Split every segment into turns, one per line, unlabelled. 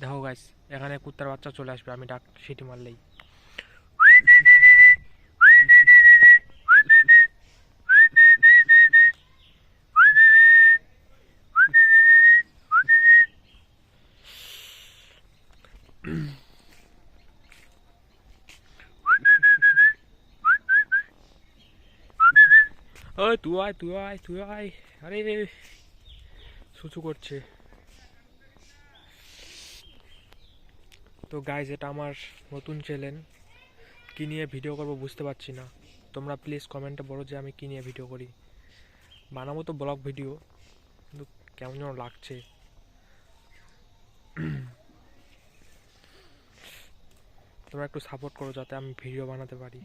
দেখো গাইস, এখানে কুত্তার বাচ্চা চলে আসবে আমি ডাক সিটি মারলেই। ওই তুই আয়, তুই আয়, তুই আয়। আরে সুচু করছে। তো গাইজ, এটা আমার নতুন চ্যানেল। কী নিয়ে ভিডিও করবো বুঝতে পারছি না। তোমরা প্লিজ কমেন্টে বলো যে আমি কী নিয়ে ভিডিও করি। বানাবো তো ব্লগ ভিডিও, কিন্তু কেমন যেন লাগছে। তোমরা একটু সাপোর্ট করো যাতে আমি ভিডিও বানাতে পারি।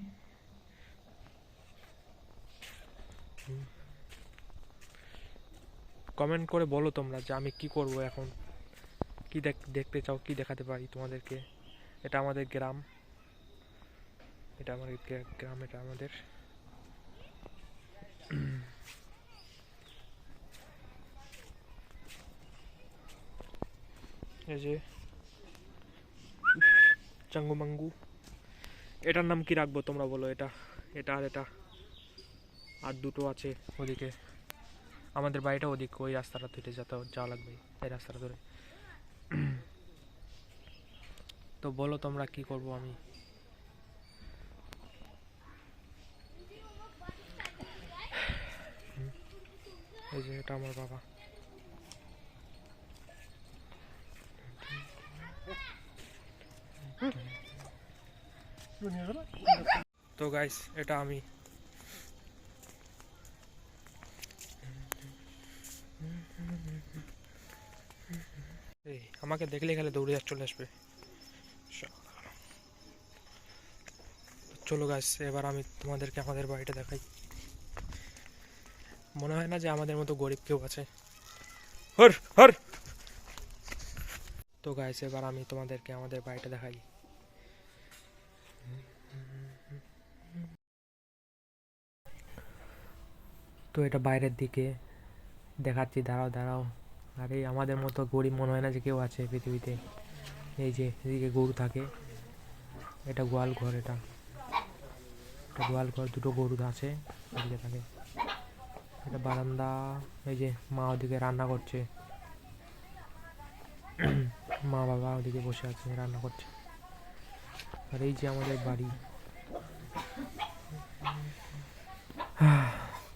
কমেন্ট করে বলো তোমরা যে আমি কি করব এখন, কি দেখতে চাও, কি দেখাতে পারি তোমাদেরকে। এটা আমাদের গ্রাম, এটা আমাদের গ্রাম, এটা আমাদের। এই যে চাঙ্গু মাঙ্গু, এটার নাম কি রাখবো তোমরা বলো। এটা এটা আর এটা, আর দুটো আছে ওদিকে। আমাদের বাড়িটা ওদিকে, ওই রাস্তাটা ধরে যাওয়া লাগবে, এই রাস্তাটা ধরে। তো বলো তোমরা কি করব আমি। এই যে এটা আমার বাবা। তো গাইস, এটা আমি। এই আমাকে দেখলে খেলে দৌড়ে চলে আসবে। চলো গাইস, এবার আমি তোমাদেরকে আমাদের বাড়িটা দেখাই। মনে হয় না যে আমাদের মতো গরিব কেউ আছে। হর হর। তো গাইস, এবার আমি তোমাদেরকে আমাদের বাড়িটা দেখাই। তো এটা বাইরের দিকে দেখাচ্ছি, দাঁড়াও দাঁড়াও। আরে আমাদের মতো গরিব মনে হয় না যে কেউ আছে পৃথিবীতে। এই যে এদিকে গরু থাকে, এটা গোয়াল ঘর। এটা গোয়াল ঘর, দুটো গরু আছে এদিকে থাকে। এটা বারান্দা। এই যে মা ওদিকে রান্না করছে, মা বাবা ওদিকে বসে আছে রান্না করছে। আর এই যে আমাদের বাড়ি।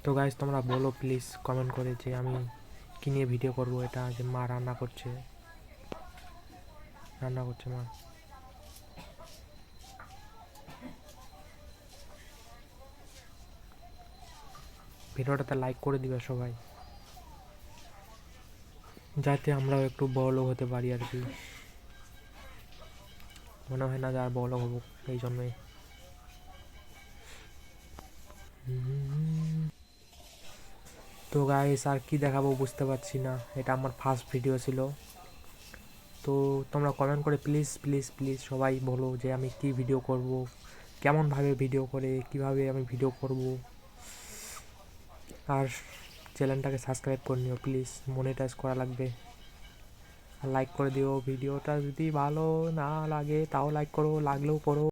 তো গাইজ, তোমরা বলো প্লিজ কমেন্ট করে যে আমি কী নিয়ে ভিডিও করব। এটা যে মা রান্না করছে মা। ভিডিওটাতে লাইক করে দিবে সবাই, যাতে আমরাও একটু বড়লোক হতে পারি আর কি। মনে হয় না যে আর বড়লোক হবো, এই জন্যই। তো গাইস, আর কি দেখাবো বুঝতে পারছি না। এটা আমার ফার্স্ট ভিডিও ছিল। তো তোমরা কমেন্ট করে প্লিজ প্লিজ প্লিজ সবাই বলো যে আমি কি ভিডিও করব, কেমনভাবে ভিডিও করে, কিভাবে আমি ভিডিও করব। আর চ্যানেলটাকে সাবস্ক্রাইব করে নিও প্লিজ, মনিটাইজ করা লাগবে। আর লাইক করে দিও। ভিডিওটা যদি ভালো না লাগে তাও লাইক করো, লাগলেও করো।